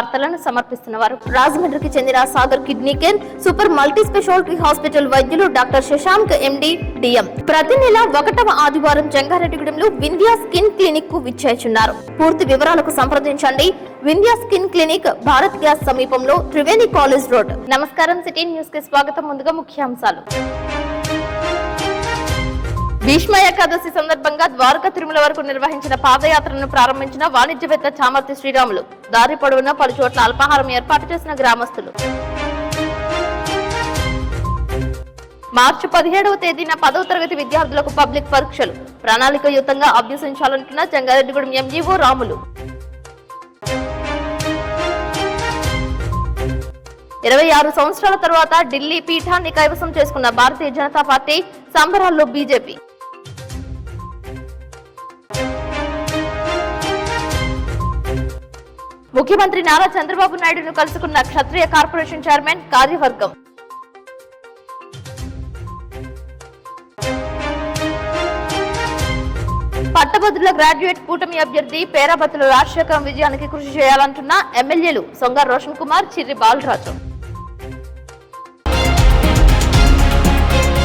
వార్తలను సమర్పిస్తున్నవారు రాజమండ్రికి చెందిన Sagar kidney care super multi speciality hospital వైద్యులు డాక్టర్ శశాంక్ ఎండి డిఎం ప్రతి నెల 1వ ఆదివారం జంగారెడ్డిగూడెంలో వింధ్యా స్కిన్ క్లినిక్ కు విచ్చేస్తున్నారు. పూర్తి వివరాలకు సంప్రదించండి. Vindhya skin clinic Bharat gas సమీపంలో త్రివేణి కాలేజ్ రోడ్. నమస్కారం, సిటీ న్యూస్ కి స్వాగతం. ముందుగా ముఖ్యాంశాలు. భీష్మ ఏకాదశి సందర్భంగా ద్వారకా తిరుమల వరకు నిర్వహించిన పాదయాత్రను ప్రారంభించిన వాణిజ్యవేత్త చామర్తి శ్రీరాములు. దారి పొడవునా పలు చోట్ల అల్పాహారం ఏర్పాటు చేసిన గ్రామస్తులు. మార్చి 17వ తేదీన 10వ తరగతి విద్యార్థులకు పబ్లిక్ పరీక్షలు ప్రణాళికయుతంగా అభ్యసించాలంటున్న జంగారెడ్డిగూడెం ఎంజీఓ రాములు. 26 సంవత్సరాల తర్వాత ఢిల్లీ పీఠాన్ని కైవసం చేసుకున్న భారతీయ జనతా పార్టీ సంబరాల్లో బీజేపీ. ముఖ్యమంత్రి నారా చంద్రబాబు నాయుడును కలుసుకున్న క్షత్రియ కార్పొరేషన్ చైర్మన్ కార్యవర్గం. పట్టభద్రుల గ్రాడ్యుయేట్ కూటమి అభ్యర్థి పేరాబత్తుల రాజశేఖరం విజయానికి కృషి చేయాలంటున్న ఎమ్మెల్యేలు సొంగ రోషన్ కుమార్, చిర్రి బాలరాజు.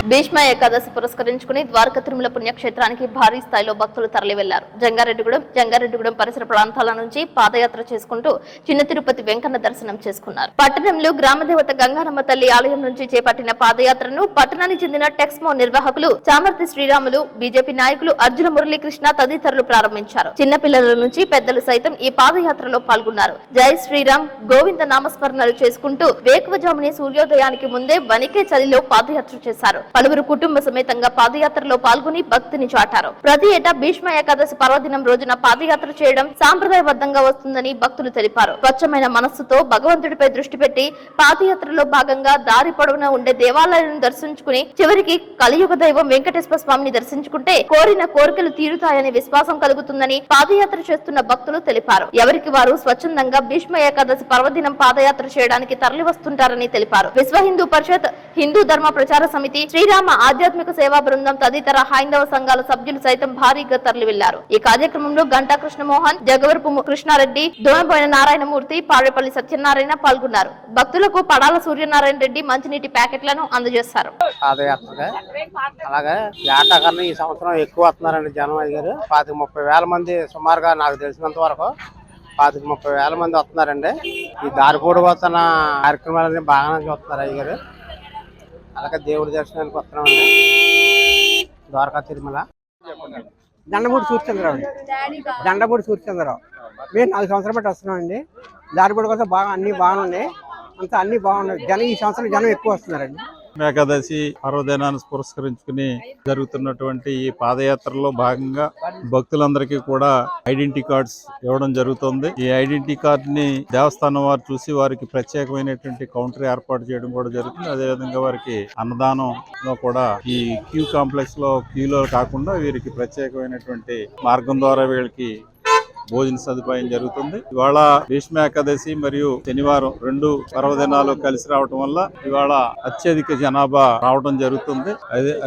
భీష్మ ఏకాదశి పురస్కరించుకుని ద్వారకా తిరుమల పుణ్యక్షేత్రానికి భారీ స్థాయిలో భక్తులు తరలి వెళ్లారు. జంగారెడ్డిగూడెం పరిసర ప్రాంతాల నుంచి పాదయాత్ర చేసుకుంటూ చిన్న తిరుపతి వెంకన్న దర్శనం చేసుకున్నారు. పట్టణంలో గ్రామదేవత గంగానమ్మ తల్లి ఆలయం నుంచి చేపట్టిన పాదయాత్రను పట్టణానికి చెందిన టెక్స్మో నిర్వాహకులు చామర్తి శ్రీరాములు, బీజేపీ నాయకులు అర్జున మురళీకృష్ణ తదితరులు ప్రారంభించారు. చిన్నపిల్లల నుంచి పెద్దలు సైతం ఈ పాదయాత్రలో పాల్గొన్నారు. జై శ్రీరామ్, గోవింద నామస్మరణలు చేసుకుంటూ వేకువజాముని సూర్యోదయానికి ముందే వణికే చలిలో పాదయాత్ర చేశారు. పలువురు కుటుంబ సమేతంగా పాదయాత్రలో పాల్గొని భక్తిని చాటారు. ప్రతి ఏటా భీష్మ ఏకాదశి పర్వదినం రోజున పాదయాత్ర చేయడం సాంప్రదాయబద్ధంగా వస్తుందని భక్తులు తెలిపారు. స్వచ్ఛమైన మనస్సుతో భగవంతుడిపై దృష్టి పెట్టి పాదయాత్రలో భాగంగా దారి పొడవునా ఉండే దేవాలయాలను దర్శించుకుని చివరికి కలియుగ దైవం వెంకటేశ్వర స్వామిని దర్శించుకుంటే కోరిన కోరికలు తీరుతాయనే విశ్వాసం కలుగుతుందని పాదయాత్ర చేస్తున్న భక్తులు తెలిపారు. ఎవరికి వారు స్వచ్ఛందంగా భీష్మ ఏకాదశి పర్వదినం పాదయాత్ర చేయడానికి తరలి వస్తుంటారని తెలిపారు. విశ్వ హిందూ పరిషత్, హిందూ ధర్మ ప్రచార సమితి, శ్రీరామ ఆధ్యాత్మిక సేవా బృందం తదితర హైందవ సంఘాల సభ్యులు సైతం భారీగా తరలి వెళ్లారు. ఈ కార్యక్రమంలో గంటా కృష్ణమోహన్, జగవరపు కృష్ణారెడ్డి, దోమబోయిన నారాయణమూర్తి, పాడేపల్లి సత్యనారాయణ పాల్గొన్నారు. భక్తులకు పడాల సూర్యనారాయణ రెడ్డి మంచినీటి ప్యాకెట్లను అందజేశారు. అలాగే ఏటాకన్నా ఈ సంవత్సరం ఎక్కువ వస్తున్నారండి జనం. అయ్యారు 25-30 వేల మంది సుమారుగా నాకు తెలిసినంత వరకు 25-30 వేల మంది వస్తున్నారండి. ఈ దారిపూడి వస్తున్న కార్యక్రమాలన్నీ బాగానే చూస్తున్నారు అయ్యారు. అలాగే దేవుడి దర్శనానికి వస్తున్నామండి ద్వారకా తిరుమల. దండమూడి సూర్యచంద్రరావు మేము 4 సంవత్సరాలు బట్టి వస్తున్నామండి. దారిపూడి కోసం బాగా అన్ని బాగున్నాయి, అంతా అన్ని బాగున్నాయి. జనం ఈ సంవత్సరం జనం ఎక్కువ వస్తున్నారండి. ఏకాదశి పర్వదినాన్ని పురస్కరించుకుని జరుగుతున్నటువంటి ఈ పాదయాత్రలో భాగంగా భక్తులందరికీ కూడా ఐడెంటిటీ కార్డ్స్ ఇవ్వడం జరుగుతుంది. ఈ ఐడెంటిటీ కార్డ్ ని దేవస్థానం వారు చూసి వారికి ప్రత్యేకమైనటువంటి కౌంటర్ ఏర్పాటు చేయడం కూడా జరుగుతుంది. అదేవిధంగా వారికి అన్నదానంలో కూడా ఈ క్యూ కాంప్లెక్స్ లో క్యూలో కాకుండా వీరికి ప్రత్యేకమైనటువంటి మార్గం ద్వారా వీళ్ళకి భోజన సదుపాయం జరుగుతుంది. ఇవాళ భీష్మ ఏకాదశి మరియు శనివారం 2 పర్వదినాలు కలిసి రావడం వల్ల ఇవాళ అత్యధిక జనాభా రావడం జరుగుతుంది.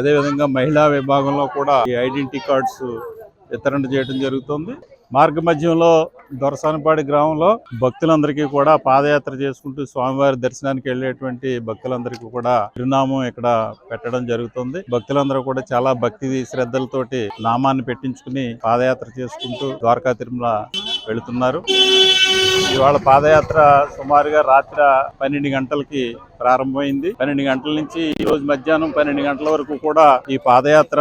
అదేవిధంగా మహిళా విభాగంలో కూడా ఈ ఐడెంటిటీ కార్డ్స్ వితరణ చేయడం జరుగుతుంది. మార్గ మధ్యంలో దొరసానపాడి గ్రామంలో భక్తులందరికీ కూడా పాదయాత్ర చేసుకుంటూ స్వామివారి దర్శనానికి వెళ్లేటువంటి భక్తులందరికీ కూడా తిరునామం ఇక్కడ పెట్టడం జరుగుతుంది. భక్తులందరూ కూడా చాలా భక్తి శ్రద్ధలతోటి నామాన్ని పెట్టించుకుని పాదయాత్ర చేసుకుంటూ ద్వారకా తిరుమల వెళుతున్నారు. ఇవాళ పాదయాత్ర సుమారుగా రాత్రి 12 గంటలకి ప్రారంభమైంది. 12 గంటల నుంచి ఈ రోజు మధ్యాహ్నం 12 గంటల వరకు కూడా ఈ పాదయాత్ర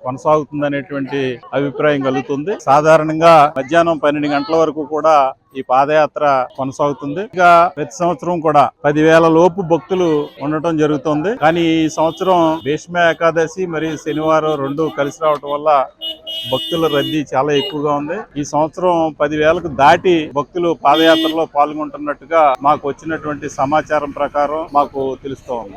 కొనసాగుతుందనేటువంటి అభిప్రాయం కలుగుతుంది. సాధారణంగా మధ్యాహ్నం 12 గంటల వరకు కూడా ఈ పాదయాత్ర కొనసాగుతుంది. ఇక ప్రతి సంవత్సరం కూడా 10,000 లోపు భక్తులు ఉండటం జరుగుతుంది. కానీ ఈ సంవత్సరం భీష్మ ఏకాదశి మరియు శనివారం 2 కలిసి రావటం వల్ల భక్తుల రద్దీ చాలా ఎక్కువగా ఉంది. ఈ సంవత్సరం 10,000కు దాటి భక్తులు పాదయాత్రలో పాల్గొంటున్నట్టుగా మాకు వచ్చినటువంటి సమాచారం ప్రకారం మాకు తెలుస్తోంది.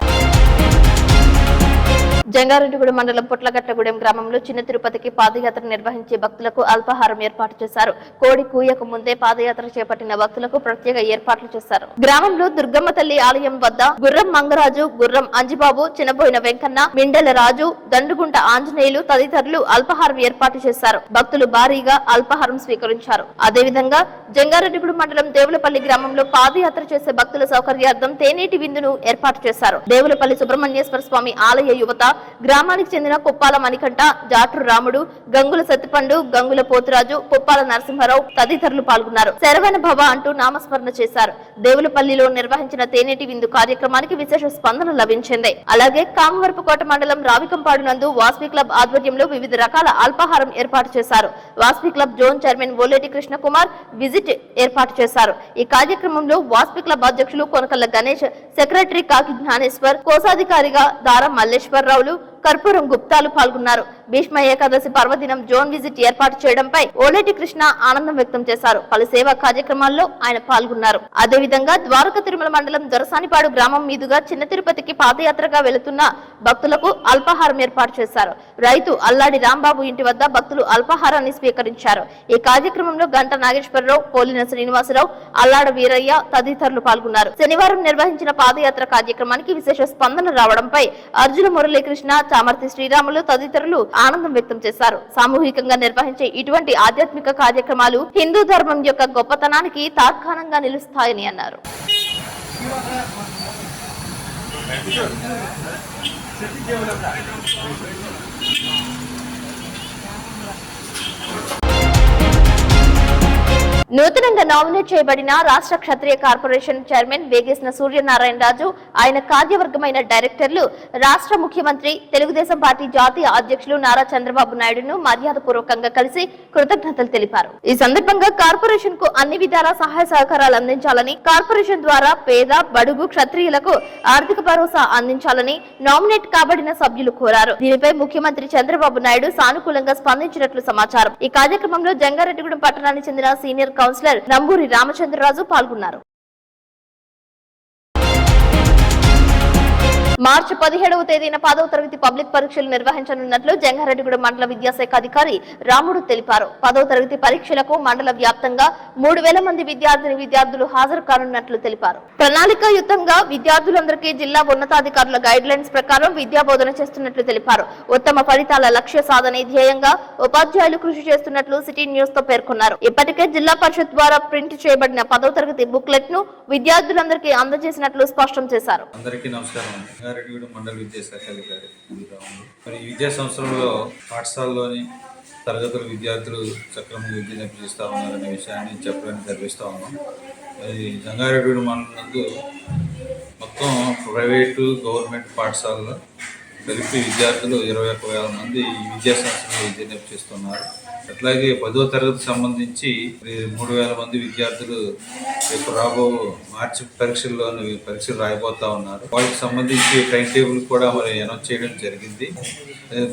జంగారెడ్డిగూడెం మండలం పొట్లగట్టగూడెం గ్రామంలో చిన్న తిరుపతికి పాదయాత్ర నిర్వహించే భక్తులకు అల్పాహారం ఏర్పాటు చేశారు. కోడి కూయక ముందే పాదయాత్ర చేపట్టిన భక్తులకు ప్రత్యేక ఏర్పాట్లు చేశారు. గ్రామంలో దుర్గమ్మ తల్లి ఆలయం వద్ద గుర్రం మంగరాజు, గుర్రం అంజిబాబు, చినబోయిన వెంకన్న, మిండెల రాజు, దండుగుంట ఆంజనేయులు తదితరులు అల్పాహారం ఏర్పాటు చేశారు. భక్తులు భారీగా అల్పాహారం స్వీకరించారు. అదేవిధంగా జంగారెడ్డిగూడెం మండలం దేవులపల్లి గ్రామంలో పాదయాత్ర చేసే భక్తుల సౌకర్యార్థం తేనీటి విందును ఏర్పాటు చేశారు. దేవులపల్లి సుబ్రహ్మణ్యేశ్వర స్వామి ఆలయ యువత, గ్రామానికి చెందిన కుప్పాల మణికంఠ, జాట్రు రాముడు, గంగుల సత్తిపండు, గంగుల పోతురాజు, పుప్పాల నరసింహారావు తదితరులు పాల్గొన్నారు. శరవణ భవ అంటూ నామస్మరణ చేశారు. దేవులపల్లిలో నిర్వహించిన తేనీటి విందు కార్యక్రమానికి విశేష స్పందన లభించింది. అలాగే కామవరపుకోట మండలం రావికంపాడు నందు వాస్వి క్లబ్ ఆధ్వర్యంలో వివిధ రకాల అల్పాహారం ఏర్పాటు చేశారు. Vasvi club zone chairman Oleti Krishna Kumar visit ఏర్పాటు చేశారు. ఈ కార్యక్రమంలో వాస్వి క్లబ్ అధ్యక్షులు కొనకల్ల గణేష్, సెక్రటరీ కాకి జ్ఞానేశ్వర్, కోశాధికారిగా దారం మల్లేశ్వరరావులు, కర్పూరం గుప్తాలు పాల్గొన్నారు. భీష్మ ఏకాదశి పర్వదినం జోన్ విజిట్ ఏర్పాటు చేయడంపై ఓలేటి కృష్ణ ఆనందం వ్యక్తం చేశారు. పలు సేవా కార్యక్రమాల్లో ఆయన పాల్గొన్నారు. అదేవిధంగా ద్వారకా తిరుమల మండలం దొరసానిపాడు గ్రామం మీదుగా చిన్న తిరుపతికి పాదయాత్రగా వెళుతున్న భక్తులకు అల్పాహారం ఏర్పాటు చేశారు. రైతు అల్లాడి రాంబాబు ఇంటి వద్ద భక్తులు అల్పాహారాన్ని స్వీకరించారు. ఈ కార్యక్రమంలో గంట నాగేశ్వరరావు, పోలిన శ్రీనివాసరావు, అల్లాడ వీరయ్య తదితరులు పాల్గొన్నారు. శనివారం నిర్వహించిన పాదయాత్ర కార్యక్రమానికి విశేష స్పందన రావడంపై అర్జున మురళీకృష్ణ, చామర్తి శ్రీరాములు తదితరులు ఆనందం వ్యక్తం చేశారు. సామూహికంగా నిర్వహించే ఇటువంటి ఆధ్యాత్మిక కార్యక్రమాలు హిందూ ధర్మం యొక్క గొప్పతనానికి తార్కాణంగా నిలుస్తాయని అన్నారు. నూతనంగా నామినేట్ చేయబడిన రాష్ట్ర క్షత్రియ కార్పొరేషన్ చైర్మన్ వేగేసిన సూర్యనారాయణ రాజు, ఆయన కార్యవర్గమైన డైరెక్టర్లు రాష్ట్ర ముఖ్యమంత్రి, తెలుగుదేశం పార్టీ జాతీయ అధ్యక్షులు నారా చంద్రబాబు నాయుడును మర్యాదపూర్వకంగా కలిసి కృతజ్ఞతలు తెలిపారు. ఈ సందర్భంగా కార్పొరేషన్ కు అన్ని విధాల సహాయ సహకారాలు అందించాలని, కార్పొరేషన్ ద్వారా పేద, బడుగు క్షత్రియులకు ఆర్థిక భరోసా అందించాలని నామినేట్ కాబడిన సభ్యులు కోరారు. దీనిపై ముఖ్యమంత్రి చంద్రబాబు నాయుడు సానుకూలంగా స్పందించినట్లు సమాచారం. ఈ కార్యక్రమంలో జంగారెడ్డిగూడెం పట్టణానికి చెందిన సీనియర్ కౌన్సిలర్ నంబూరి రామచంద్రరాజు పాల్గొన్నారు. మార్చి 17వ తేదీన 10వ తరగతి పబ్లిక్ పరీక్షలు నిర్వహించనున్నట్లు జంగారెడ్డిగూడెం మండల విద్యాశాఖ అధికారి రాముడు తెలిపారు. 10వ తరగతి పరీక్షలకు మండల వ్యాప్తంగా 3000 మంది విద్యార్థులు హాజరు కానున్నట్లు తెలిపారు. ప్రణాళికాయుతంగా విద్యార్థులందరికీ జిల్లా ఉన్నతాధికారుల గైడ్ లైన్స్ ప్రకారం విద్యా బోధన చేస్తున్నట్లు తెలిపారు. ఉత్తమ ఫలితాల లక్ష్య సాధనే ధ్యేయంగా ఉపాధ్యాయులు కృషి చేస్తున్నట్లు సిటీ న్యూస్ తో పేర్కొన్నారు. ఇప్పటికే జిల్లా పరిషత్ ద్వారా ప్రింట్ చేయబడిన 10వ తరగతి బుక్లెట్ ను విద్యార్థులందరికీ అందజేసినట్లు స్పష్టం చేశారు. జంగారెడ్డిగూడెం మండల విద్యాశాఖ అధికారి మరి ఈ విద్యా సంవత్సరంలో పాఠశాలలోని తరగతుల విద్యార్థులు సక్రమంగా విద్యను అభ్యసిస్తూ ఉన్నారనే విషయాన్ని చెప్పడానికి గర్విస్తూ ఉన్నాం. మరి జంగారెడ్డిగూడెం మండలం నందు మొత్తం ప్రైవేటు, గవర్నమెంట్ పాఠశాలలో కలిపి విద్యార్థులు 21,000 మంది ఈ విద్యా సంవత్సరంలో విద్యను అభ్యసిస్తున్నారు. అట్లాగే 10వ తరగతి సంబంధించి 3,000 మంది విద్యార్థులు రేపు రాబో మార్చి పరీక్షలు రాయబోతా ఉన్నారు. వాళ్ళకి సంబంధించి టైం టేబుల్ కూడా మరి అనౌన్స్ చేయడం జరిగింది.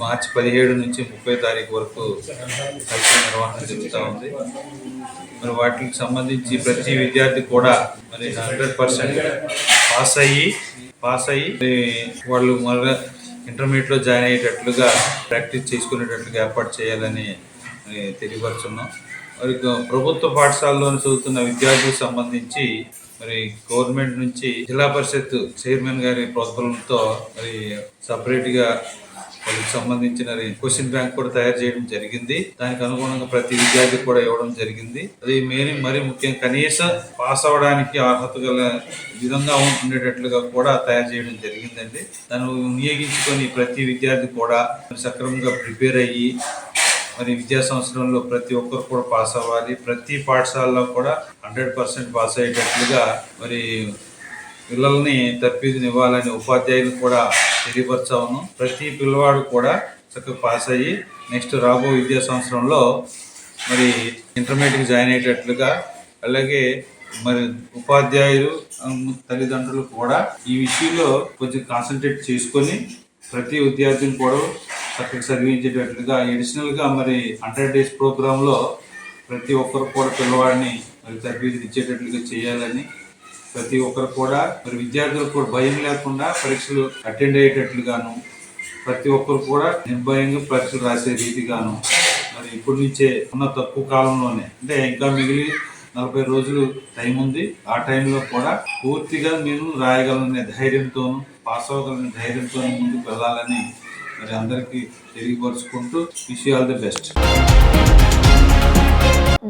మార్చి 17 నుంచి 30 తారీఖు వరకు పరీక్షల నిర్వహణ జరుగుతూ ఉంది. మరి వాటికి సంబంధించి ప్రతి విద్యార్థి కూడా మరి 100% పాస్ అయ్యి వాళ్ళు మళ్ళీ ఇంటర్మీడియట్లో జాయిన్ అయ్యేటట్లుగా ప్రాక్టీస్ చేసుకునేటట్లుగా ఏర్పాటు చేయాలని తెలియపరుచున్నాం. మరి ప్రభుత్వ పాఠశాలలో చదువుతున్న విద్యార్థులకు సంబంధించి మరి గవర్నమెంట్ నుంచి జిల్లా పరిషత్ చైర్మన్ గారి ప్రోత్సాహంతో మరి సపరేట్గా వాళ్ళకి సంబంధించిన క్వశ్చన్ బ్యాంక్ కూడా తయారు చేయడం జరిగింది. దానికి అనుగుణంగా ప్రతి విద్యార్థికి కూడా ఇవ్వడం జరిగింది. అది మరీ ముఖ్యంగా కనీసం పాస్ అవ్వడానికి అర్హత గల విధంగా ఉండేటట్లుగా కూడా తయారు చేయడం జరిగిందండి. దాన్ని వినియోగించుకొని ప్రతి విద్యార్థి కూడా సక్రమంగా ప్రిపేర్ అయ్యి మరి విద్యా సంవత్సరంలో ప్రతి ఒక్కరు కూడా పాస్ అవ్వాలి. ప్రతి పాఠశాలలో కూడా 100% పాస్ అయ్యేటట్లుగా మరి పిల్లల్ని తర్ఫీదునివ్వాలని ఉపాధ్యాయులు కూడా తెలియపరచాను. ప్రతి పిల్లవాడు కూడా చక్కగా పాస్ అయ్యి నెక్స్ట్ రాబో విద్యా సంవత్సరంలో మరి ఇంటర్మీడియట్కి జాయిన్ అయ్యేటట్లుగా, అలాగే మరి ఉపాధ్యాయులు తల్లిదండ్రులు కూడా ఈ విషయంలో కొంచెం కాన్సన్ట్రేట్ చేసుకొని ప్రతి విద్యార్థిని కూడా చక్కగా చదివించేటట్లుగా అడిషనల్గా మరి 100 days ప్రోగ్రాంలో ప్రతి ఒక్కరు కూడా పిల్లవాడిని మరి తర్ఫీదు ఇచ్చేటట్లుగా చేయాలని, ప్రతి ఒక్కరు కూడా మరి విద్యార్థులకు కూడా భయం లేకుండా పరీక్షలు అటెండ్ అయ్యేటట్లుగాను ప్రతి ఒక్కరు కూడా నిర్భయంగా పరీక్షలు రాసే రీతిగాను మరి ఇప్పటి నుంచే ఉన్న తక్కువ కాలంలోనే అంటే ఇంకా మిగిలి 40 రోజులు టైం ఉంది. ఆ టైంలో కూడా పూర్తిగా నేను రాయగలనే ధైర్యంతోనూ పాస్ అవ్వగలనే ధైర్యంతో ముందుకు వెళ్ళాలని మరి అందరికీ తెలియపరుచుకుంటూ wish you all the best.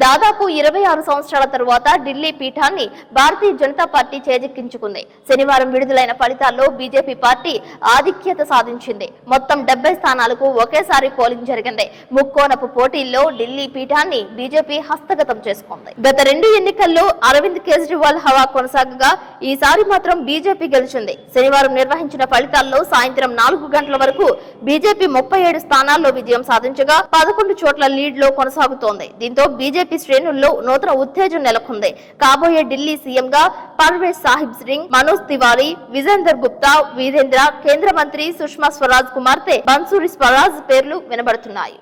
దాదాపు 26 సంవత్సరాల తరువాత ఢిల్లీ పీఠాన్ని భారతీయ జనతా పార్టీ చేజిక్కించుకుంది. శనివారం విడుదలైన ఫలితాల్లో బీజేపీ పార్టీ ఆధిక్యత సాధించింది. మొత్తం 70 స్థానాలకు ఒకేసారి పోలింగ్ జరిగింది. ముక్కోనపు పోటీల్లో ఢిల్లీ పీఠాన్ని బీజేపీ హస్తగతం చేసుకుంది. గత 2 ఎన్నికల్లో అరవింద్ కేజ్రీవాల్ హవా కొనసాగగా ఈసారి మాత్రం బీజేపీ గెలిచింది. శనివారం నిర్వహించిన ఫలితాల్లో సాయంత్రం 4 గంటల వరకు బీజేపీ 37 స్థానాల్లో విజయం సాధించగా 11 చోట్ల లీడ్ లో కొనసాగుతోంది. దీంతో బీజేపీ శ్రేణుల్లో నూతన ఉత్తేజం నెలకొంది. కాబోయే ఢిల్లీ సీఎంగా పర్వేజ్ సాహిబ్ సింగ్, మనోజ్ తివారీ, విజేందర్ గుప్తా, వీరేంద్ర, కేంద్ర మంత్రి సుష్మా స్వరాజ్ కుమార్తె బన్సూరి స్వరాజ్ పేర్లు వినబడుతున్నాయి.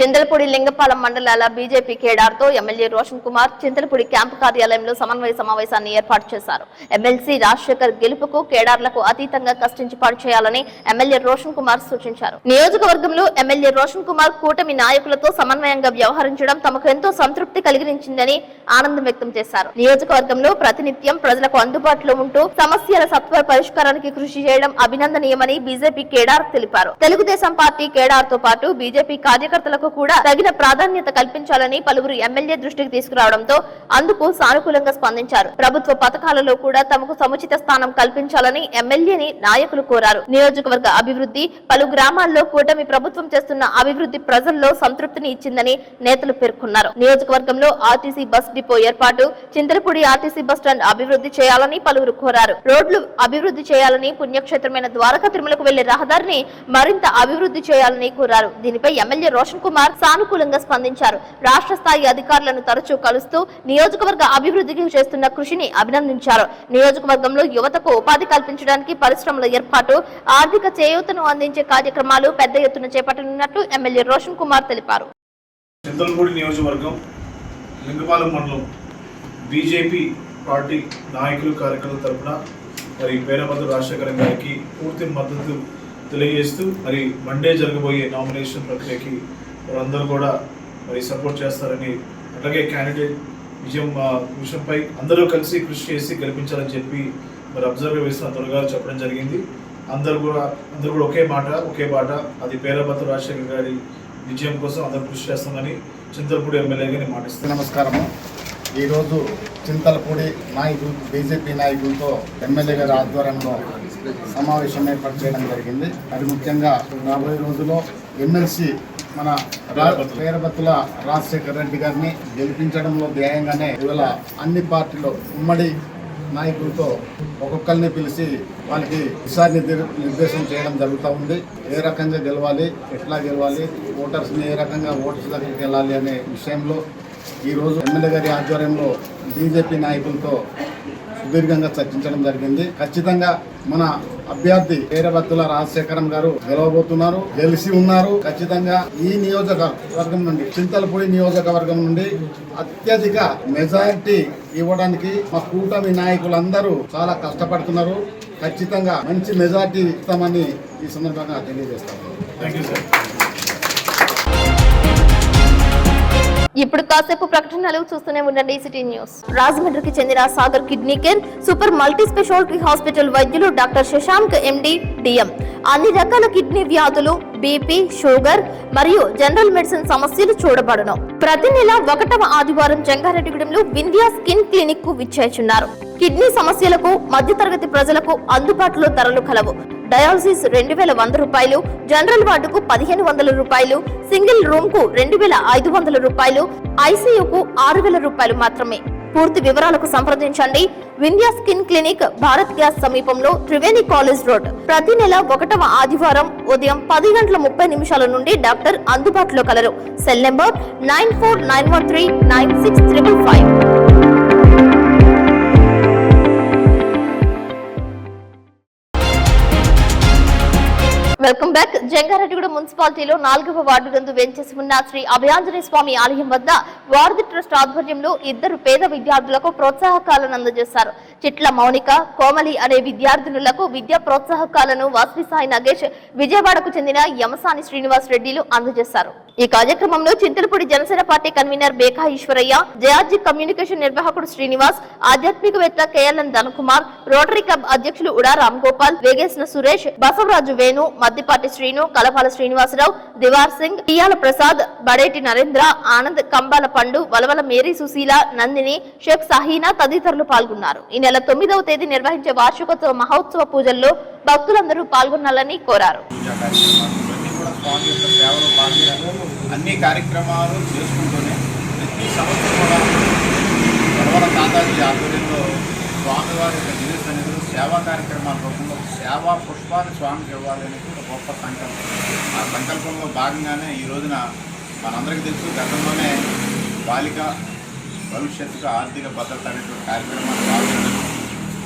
చింతలపూడి లింగపాలెం మండలాల బీజేపీ కేడార్తో ఎమ్మెల్యే రోషన్ కుమార్ చింతలపూడి క్యాంపు కార్యాలయంలో సమన్వయ సమావేశాన్ని ఏర్పాటు చేశారు. ఎమ్మెల్సీ రాజశేఖర్ గెలుపుకు కేడార్లకు అతీతంగా కష్టించి పనిచేయాలని ఎమ్మెల్యే రోషన్ కుమార్ సూచించారు. నియోజకవర్గంలో ఎమ్మెల్యే రోషన్ కుమార్ కూటమి నాయకులతో సమన్వయంగా వ్యవహరించడం తమకు ఎంతో సంతృప్తి కలిగించిందని ఆనందం వ్యక్తం చేశారు. నియోజకవర్గంలో ప్రతినిత్యం ప్రజలకు అందుబాటులో ఉంటూ సమస్యల సత్వర పరిష్కారానికి కృషి చేయడం అభినందనీయమని బీజేపీ కేడార్ తెలిపారు. తెలుగుదేశం పార్టీ కేడార్ తో పాటు బీజేపీ కార్యకర్తలకు కూడా తగిన ప్రాధాన్యత కల్పించాలని పలువురు ఎమ్మెల్యే దృష్టికి తీసుకురావడంతో అందుకు సానుకూలంగా స్పందించారు. ప్రభుత్వ పథకాలలో కూడా తమకు సముచిత స్థానం కల్పించాలని ఎమ్మెల్యేని నాయకులు కోరారు. నియోజకవర్గ అభివృద్ధి, పలు గ్రామాల్లో కూటమి ప్రభుత్వం చేస్తున్న అభివృద్ధి ప్రజల్లో సంతృప్తిని ఇచ్చిందని నేతలు పేర్కొన్నారు. నియోజకవర్గంలో ఆర్టీసీ బస్ డిపో ఏర్పాటు, చింతలపూడి ఆర్టీసీ బస్ స్టాండ్ అభివృద్ధి చేయాలని పలువురు కోరారు. రోడ్లు అభివృద్ధి చేయాలని, పుణ్యక్షేత్రమైన ద్వారకా తిరుమలకు వెళ్లే రహదారిని మరింత అభివృద్ధి చేయాలని కోరారు. దీనిపై ఎమ్మెల్యే రోషన్ కుమార్ సానుకూలంగా స్పందించారు. రాష్ట్ర స్థాయి అధికారులను తరచూ కలుస్తూ నియోజకవర్గ అభివృద్ధికి చేస్తున్న కృషిని అభినందించారు. నియోజకవర్గంలో యువతకు ఉపాధి కల్పించడానికి పరిశ్రమల ఏర్పాటు, ఆర్థిక చేయూతను అందించే కార్యక్రమాలు పెద్ద ఎత్తున చేపట్టనున్నట్లు ఎమ్మెల్యే రోషన్ కుమార్ తెలిపారు. చింతలపూడి నియోజకవర్గం లింగపాలెం మండలం బీజేపీ పార్టీ నాయకులు కార్యకర్తల తరఫున మరి పేరబద్దు రాజశేఖర గారికి పూర్తి మద్దతు తెలియజేస్తూ మరి మండే జరగబోయే నామినేషన్ ప్రక్రియకి వారందరూ కూడా మరి సపోర్ట్ చేస్తారని, అలాగే క్యాండిడేట్ విషయంపై అందరూ కలిసి కృషి చేసి గెలిపించాలని చెప్పి మరి అబ్జర్వర్ వేసిన త్వరగా చెప్పడం జరిగింది. అందరూ కూడా ఒకే బాట, అది పేరబద్దు రాజశేఖర గారి విజయం కోసం అందరూ కృషి చేస్తామని చింతలపూడి ఎమ్మెల్యేగా నేను మాటిస్తాను. నమస్కారము. ఈరోజు చింతలపూడి నాయకులు, బీజేపీ నాయకులతో ఎమ్మెల్యే గారి ఆధ్వర్యంలో సమావేశం ఏర్పాటు చేయడం జరిగింది. అది ముఖ్యంగా రాబోయే రోజుల్లో ఎమ్మెల్సీ మన పేరబత్తుల రాజశేఖర రెడ్డి గారిని గెలిపించడంలో ధ్యేయంగానే ఇవాళ అన్ని పార్టీలో ఉమ్మడి నాయకులతో ఒక్కొక్కరిని పిలిచి వాళ్ళకి నిర్దేశం చేయడం జరుగుతూ ఉంది. ఏ రకంగా గెలవాలి, ఎట్లా గెలవాలి, ఓటర్స్ని ఏ రకంగా ఓటర్స్ దగ్గరికి వెళ్ళాలి అనే విషయంలో ఈరోజు ఎమ్మెల్యే గారి ఆధ్వర్యంలో బీజేపీ నాయకులతో సుదీర్ఘంగా చర్చించడం జరిగింది. ఖచ్చితంగా మన అభ్యర్థి పేరబత్తుల రాజశేఖరం గారు గెలవబోతున్నారు, గెలిచి ఉన్నారు. ఖచ్చితంగా ఈ నియోజకవర్గం నుండి, చింతలపూడి నియోజకవర్గం నుండి అత్యధిక మెజారిటీ ఇవ్వడానికి మా కూటమి నాయకులందరూ చాలా కష్టపడుతున్నారు. ఖచ్చితంగా మంచి మెజారిటీ ఇస్తామని ఈ సందర్భంగా తెలియజేస్తాము. Thank you sir. ఇప్పుడు కాసేపు ప్రకటనలు చూస్తూనే ఉండండి సిటీ న్యూస్. రాజమండ్రికి చెందిన Sagar kidney care super multi speciality hospital వైద్యులు డాక్టర్ శశాంక్ ఎండి డిఎం అన్ని రకాల కిడ్నీ వ్యాధులు, బీపీ, షుగర్ మరియు జనరల్ మెడిసిన్ సమస్యలు చూడబడును. ప్రతి నెల 1వ ఆదివారం జంగారెడ్డిగూడెంలో వింధ్యా స్కిన్ క్లినిక్ కు విచ్చేస్తున్నారు. కిడ్నీ సమస్యలకు మధ్యతరగతి ప్రజలకు అందుబాటులో ధరలు కలవు. డయాలసిస్ 2100 రూపాయలు, జనరల్ వార్డుకు 1500 రూపాయలు, సింగిల్ రూమ్ కు 2500 రూపాయలు, ఐసీయూకు 6000 రూపాయలు మాత్రమే. పూర్తి వివరాలకు సంప్రదించండి. Vindhya skin clinic, Bharat gas సమీపంలో, త్రివేణి కాలేజ్ రోడ్. ప్రతి నెల 1వ ఆదివారం ఉదయం 10:30 నుండి డాక్టర్ అందుబాటులో colour. Cell number 9491396555. Welcome back. Jangareddygudem మున్సిపాలిటీలో 4వ వార్డు నందు వెంచేసి ఉన్న శ్రీ అభయాంజనేయ స్వామి ఆలయం వద్ద వారధి ట్రస్ట్ ఆధ్వర్యంలో 2 పేద విద్యార్థులకు ప్రోత్సాహకాలను అందజేశారు. చిట్ల మౌనిక, కోమలి అనే విద్యార్థినులకు విద్యా ప్రోత్సాహకాలను వాసవి సాయి నగేష్, విజయవాడకు చెందిన యమసాని శ్రీనివాస్ రెడ్డిలు అందజేశారు. ఈ కార్యక్రమంలో చింతలపూడి జనసేన పార్టీ కన్వీనర్ బేకా ఈశ్వరయ్య, జయార్జీ కమ్యూనికేషన్ నిర్వాహకుడు శ్రీనివాస్, ఆధ్యాత్మికవేత్త కేఎల్ఎన్ ధనకుమార్, రోటరీ క్లబ్ అధ్యక్షులు ఉడా రామ్ గోపాల్, వేగేసిన సురేష్, బసవరాజు వేణు, మద్దిపాటి శ్రీను, కలపాల శ్రీనివాసరావు, దివార్ సింగ్, పియాల ప్రసాద్, బడేటి నరేంద్ర, ఆనంద్, కంబాల పండు, వలవల మేరీ సుశీల, నందిని, షేక్ సాహీనా తదితరులు పాల్గొన్నారు. ఈ నెల 9వ తేదీ నిర్వహించే వార్షికోత్సవ మహోత్సవ పూజల్లో భక్తులందరూ పాల్గొనాలని కోరారు. అన్ని కార్యక్రమాలు చేసుకుంటూనే ప్రతి సంవత్సరం కూడా వరవల తాతాజీ ఆధ్వర్యంలో స్వామివారి యొక్క దివ్య సన్నిధిలో సేవా కార్యక్రమాల రూపంలో సేవా పుష్పాన్ని స్వామికి ఇవ్వాలనేది ఒక గొప్ప సంకల్పం. ఆ సంకల్పంలో భాగంగానే ఈ రోజున మనందరికీ తెలుసు, గతంలోనే బాలిక భవిష్యత్తుకు ఆర్థిక భద్రత అనేటువంటి కార్యక్రమాన్ని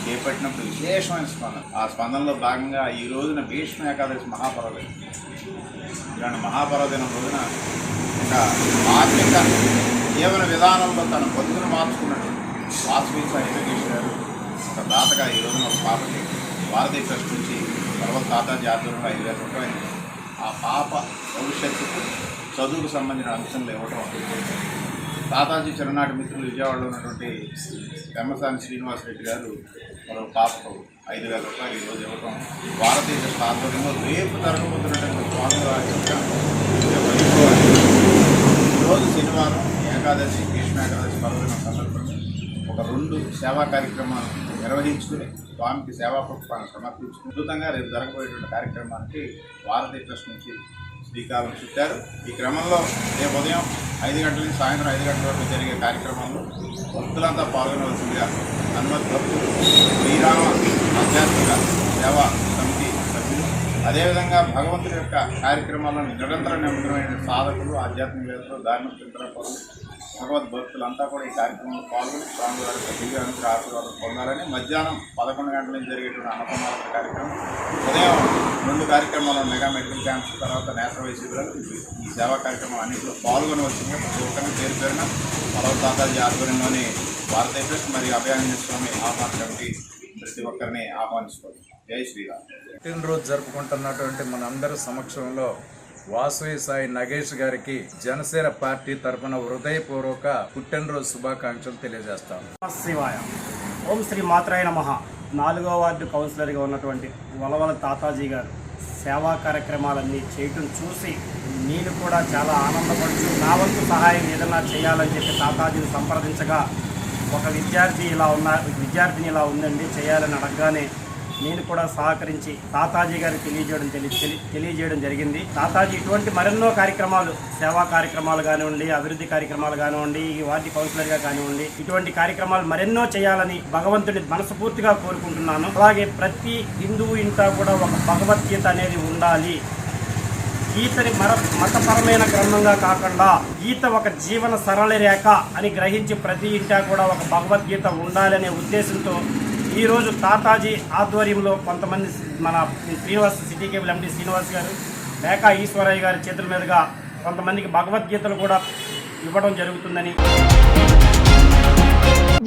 చేపట్టినప్పుడు విశేషమైన స్పందన. ఆ స్పందనలో భాగంగా ఈ రోజున భీష్మ ఏకాదశి మహాపర్వదినం. ఇలాంటి మహాపర్వదినం రోజున ఇంకా ఆర్థిక జీవన విధానంలో తన బతుకును మార్చుకున్నటువంటి వాసవి సాయి నగేష్ గారు ఒక దాతగా ఈ రోజున ఒక పాపకి భారతీయ ట్రస్ట్ నుంచి పర్వత తాతాజీ ఆధ్వర్యంలో 5,000 రూపాయలు ఆ పాప భవిష్యత్తుకు చదువుకు సంబంధించిన అంశంలో ఇవ్వటం. తాతాజీ చిన్ననాటి మిత్రులు విజయవాడలో ఉన్నటువంటి యమసాని శ్రీనివాస్ రెడ్డి గారు మరో పాపకు 5,000 రూపాయలు ఈరోజు ఇవ్వటం భారతీయ ట్రస్ట్ ఆధ్వర్యంలో రేపు జరగబోతున్నటువంటి స్వామివారి యొక్క ఈరోజు శనివారం ఏకాదశి, భీష్మ ఏకాదశి పర్వదినం సందర్భంగా ఒక 2 సేవా కార్యక్రమాలు నిర్వహించుకుని స్వామికి సేవా పుష్పాన్ని సమర్పించుకుని అద్భుతంగా రేపు జరగబోయేటువంటి కార్యక్రమానికి భారతీయ ట్రస్ట్ నుంచి శ్రీకారం చుట్టారు. ఈ క్రమంలో రేపు ఉదయం 5 గంటల నుంచి సాయంత్రం 5 గంటల వరకు జరిగే కార్యక్రమంలో భక్తులంతా పాల్గొనవలసిందిగా హనుమత్ భక్తులు, శ్రీరామ ఆధ్యాత్మిక సేవా సమితి సభ్యులు, అదేవిధంగా భగవంతుడి యొక్క కార్యక్రమాలను నిరంతరం నిమగ్నమైన సాధకులు, ఆధ్యాత్మికవేత్తలు, ధార్మిక చింతనపరులు, భగవద్భక్తులంతా కూడా ఈ కార్యక్రమంలో పాల్గొని స్వామివారి దివ్య అనుగ్రహ ఆశీర్వాదం పొందాలని మధ్యాహ్నం 11 గంటల నుంచి జరిగేటువంటి అన్నపమాల కార్యక్రమం, ఉదయం 2 కార్యక్రమాలు మెగా మెడికల్ క్యాంప్స్, తర్వాత నేత్రవై శిబిరాలు, ఈ సేవా కార్యక్రమం అన్నింటిలో పాల్గొనవలసిందిగా ప్రతి ఒక్కరిని పేరు పేరున పర్వత తాతాజీ ఆధ్వర్యంలోని భారతీయ ట్రస్ట్ మరియు అభయాంజనేయ స్వామి ఆహ్వాన కమిటీ ప్రతి ఒక్కరిని ఆహ్వానిస్తుంది. జై శ్రీరామ్. పుట్టినరోజు జరుపుకుంటున్నటువంటి మనందరి సమక్షంలో వాసవి సాయి నగేష్ గారికి జనసేన పార్టీ తరఫున హృదయపూర్వక పుట్టినరోజు శుభాకాంక్షలు తెలియజేస్తాను. శివాయ. ఓం శ్రీ మాత్రాయ నమః. 4వ వార్డు కౌన్సిలర్గా ఉన్నటువంటి వలవల తాతాజీ గారు సేవా కార్యక్రమాలన్నీ చేయటం చూసి నేను కూడా చాలా ఆనందపడుతూ నా వంతు సహాయం ఏదైనా చేయాలని చెప్పి తాతాజీని సంప్రదించగా ఒక విద్యార్థిని ఇలా ఉందండి చేయాలని అడగగానే నేను కూడా సహకరించి తాతాజీ గారికి తెలియజేయడం జరిగింది. తాతాజీ ఇటువంటి మరెన్నో కార్యక్రమాలు, సేవా కార్యక్రమాలు కానివ్వండి, అభివృద్ధి కార్యక్రమాలు కానివ్వండి, ఈ వార్డు కౌన్సిలర్గా కానివ్వండి, ఇటువంటి కార్యక్రమాలు మరెన్నో చేయాలని భగవంతుని మనస్ఫూర్తిగా కోరుకుంటున్నాను. అలాగే ప్రతి హిందువు ఇంటా కూడా ఒక భగవద్గీత అనేది ఉండాలి. గీతని మతపరమైన గ్రంథంగా కాకుండా గీత ఒక జీవన సరళ రేఖ అని గ్రహించి ప్రతి ఇంటా కూడా ఒక భగవద్గీత ఉండాలనే ఉద్దేశంతో ఈరోజు తాతాజీ ఆధ్వర్యంలో కొంతమంది మన సిటీ కేబుల్ ఎండి శ్రీనివాస్ గారు, బేకా ఈశ్వరయ్య గారి చేతుల మీదుగా కొంతమందికి భగవద్గీతలు కూడా ఇవ్వడం జరుగుతుందని.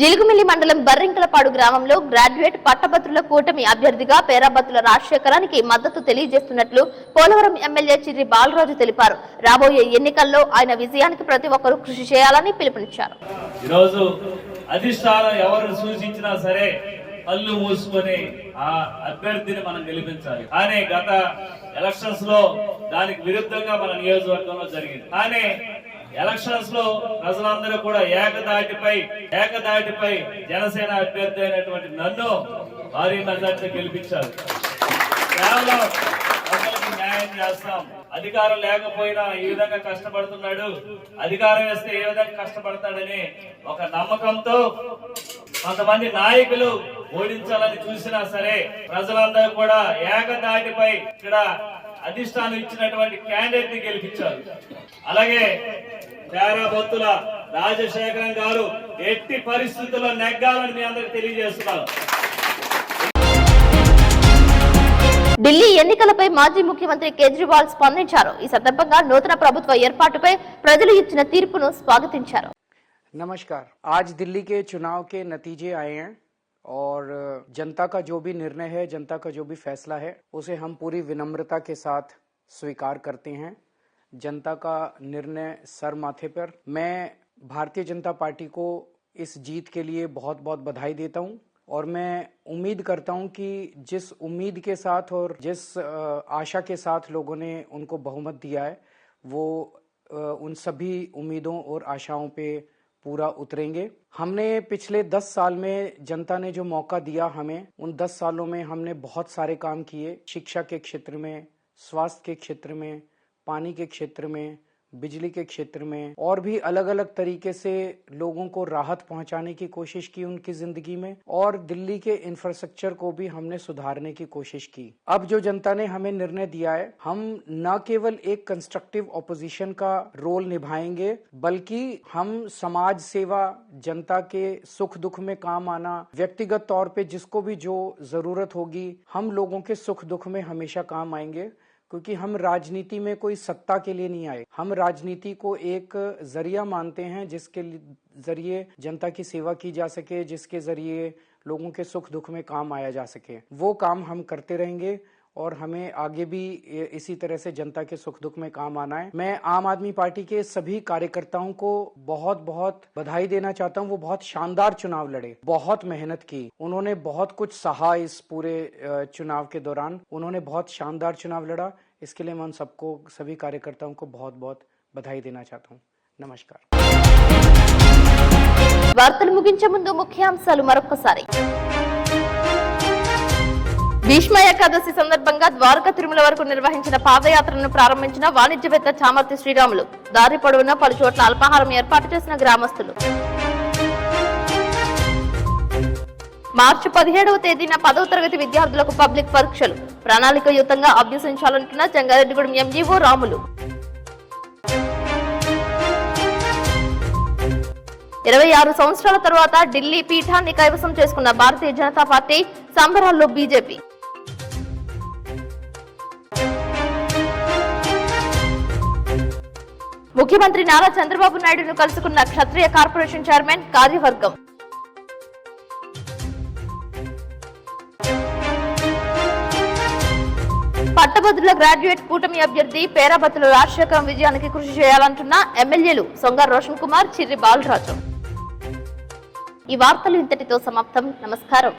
జిలుగుమిల్లి మండలం బర్రింకలపాడు గ్రామంలో గ్రాడ్యుయేట్ పట్టభద్రుల కూటమి అభ్యర్థిగా పేరాబత్తుల రాజశేఖరానికి మద్దతు తెలియజేస్తున్నట్లు పోలవరం ఎమ్మెల్యే చిర్రి బాలరాజు తెలిపారు. రాబోయే ఎన్నికల్లో ఆయన విజయానికి ప్రతి ఒక్కరూ కృషి చేయాలని పిలుపునిచ్చారు. ఈరోజు అధిష్టానం ఎవరు సూచించినా సరే కళ్ళు మూసుకొని ఆ అభ్యర్థిని మనం గెలిపించాలి. కానీ గత ఎలక్షన్స్ లో దానికి విరుద్ధంగా మన నియోజకవర్గంలో జరిగింది. కానీ ఎలక్షన్స్ లో ప్రజలందరూ కూడా ఏకదాటిపై జనసేన అభ్యర్థి అయినటువంటి నన్ను భారీ మెజార్టీతో గెలిపించారు. కేవలం ప్రజలకు న్యాయం చేస్తాం. అధికారం లేకపోయినా ఈ విధంగా కష్టపడుతున్నాడు, అధికారం వేస్తే ఏ విధంగా కష్టపడతాడని ఒక నమ్మకంతో కొంతమంది నాయకులు ఓడించాలని చూసినా సరే ప్రజలందరూ కూడా ఏకదాటిపై ఇక్కడ అధిష్టానం ఇచ్చినటువంటి క్యాండిడేట్ ని గెలిపించారు. అలాగే పేరాబత్తుల రాజశేఖరం గారు ఎట్టి పరిస్థితుల్లో నెగ్గాలని మీ అందరికి తెలియజేస్తున్నారు. ఢిల్లీ ఎన్నికలపై మాజీ ముఖ్యమంత్రి కేజ్రీవాల్ స్పందించారు. ఈ సందర్భంగా నూతన ప్రభుత్వ ఏర్పాటుపై ప్రజలు ఇచ్చిన తీర్పును స్వాగతించారు. नमस्कार। आज दिल्ली के चुनाव के नतीजे आए हैं और जनता का जो भी निर्णय है, जनता का जो भी फैसला है, उसे हम पूरी विनम्रता के साथ स्वीकार करते हैं। जनता का निर्णय सर माथे पर। मैं भारतीय जनता पार्टी को इस जीत के लिए बहुत बहुत बधाई देता हूं और मैं उम्मीद करता हूं कि जिस उम्मीद के साथ और जिस आशा के साथ लोगों ने उनको बहुमत दिया है, वो उन सभी उम्मीदों और आशाओं पे पूरा उतरेंगे। हमने पिछले 10 साल में जनता ने जो मौका दिया हमें, उन 10 सालों में हमने बहुत सारे काम किए। शिक्षा के क्षेत्र में, स्वास्थ्य के क्षेत्र में, पानी के क्षेत्र में, बिजली के क्षेत्र में और भी अलग अलग तरीके से लोगों को राहत पहुंचाने की कोशिश की उनकी जिंदगी में, और दिल्ली के इंफ्रास्ट्रक्चर को भी हमने सुधारने की कोशिश की। अब जो जनता ने हमें निर्णय दिया है, हम न केवल एक कंस्ट्रक्टिव ऑपोजिशन का रोल निभाएंगे, बल्कि हम समाज सेवा, जनता के सुख दुख में काम आना, व्यक्तिगत तौर पे जिसको भी जो जरूरत होगी, हम लोगों के सुख दुख में हमेशा काम आएंगे। क्योंकि हम राजनीति में कोई सत्ता के लिए नहीं आए, हम राजनीति को एक जरिया मानते हैं जिसके जरिए जनता की सेवा की जा सके, जिसके जरिए लोगों के सुख दुख में काम आया जा सके। वो काम हम करते रहेंगे और हमें आगे भी इसी तरह से जनता के सुख दुख में काम आना है। मैं आम आदमी पार्टी के सभी कार्यकर्ताओं को बहुत बहुत बधाई देना चाहता हूं। वो बहुत शानदार चुनाव लड़े, बहुत मेहनत की, उन्होंने बहुत कुछ सहा इस पूरे चुनाव के दौरान। उन्होंने बहुत शानदार चुनाव लड़ा। इसके लिए मैं उन सबको, सभी कार्यकर्ताओं को बहुत बहुत बधाई देना चाहता हूं। नमस्कार। వార్తలు ముగించే ముందు ముఖ్యాంశాలు మరొకసారి. భీష్మ ఏకాదశి సందర్భంగా ద్వారకా తిరుమల వరకు నిర్వహించిన పాదయాత్రను ప్రారంభించిన వాణిజ్యవేత్త చామర్తి శ్రీరాములు. దారి పొడవునా పలు చోట్ల అల్పాహారం ఏర్పాటు చేసిన గ్రామస్తులు. మార్చి 17వ తేదీన 10వ తరగతి విద్యార్థులకు పబ్లిక్ పరీక్షలు. ప్రణాళికయుతంగా అభ్యసించాలంటున్న జంగారెడ్డిగూడెం ఎంఈఓ రాములు. 26 సంవత్సరాల తర్వాత ఢిల్లీ పీఠాన్ని కైవసం చేసుకున్న భారతీయ జనతా పార్టీ, సంబరాల్లో బీజేపీ. ముఖ్యమంత్రి నారా చంద్రబాబు నాయుడును కలుసుకున్న క్షత్రియ కార్పొరేషన్ చైర్మన్, కార్యవర్గం. పట్టభద్రుల గ్రాడ్యుయేట్ కూటమి అభ్యర్థి పేరాబత్తుల రాజశేఖరం విజయానికి కృషి చేయాలంటున్న ఎమ్మెల్యేలు సొంగారు రోషన్ కుమార్, చిర్రి బాలరాజు. ఈ వార్తలు ఇంతటితో సమాప్తం. నమస్కారం.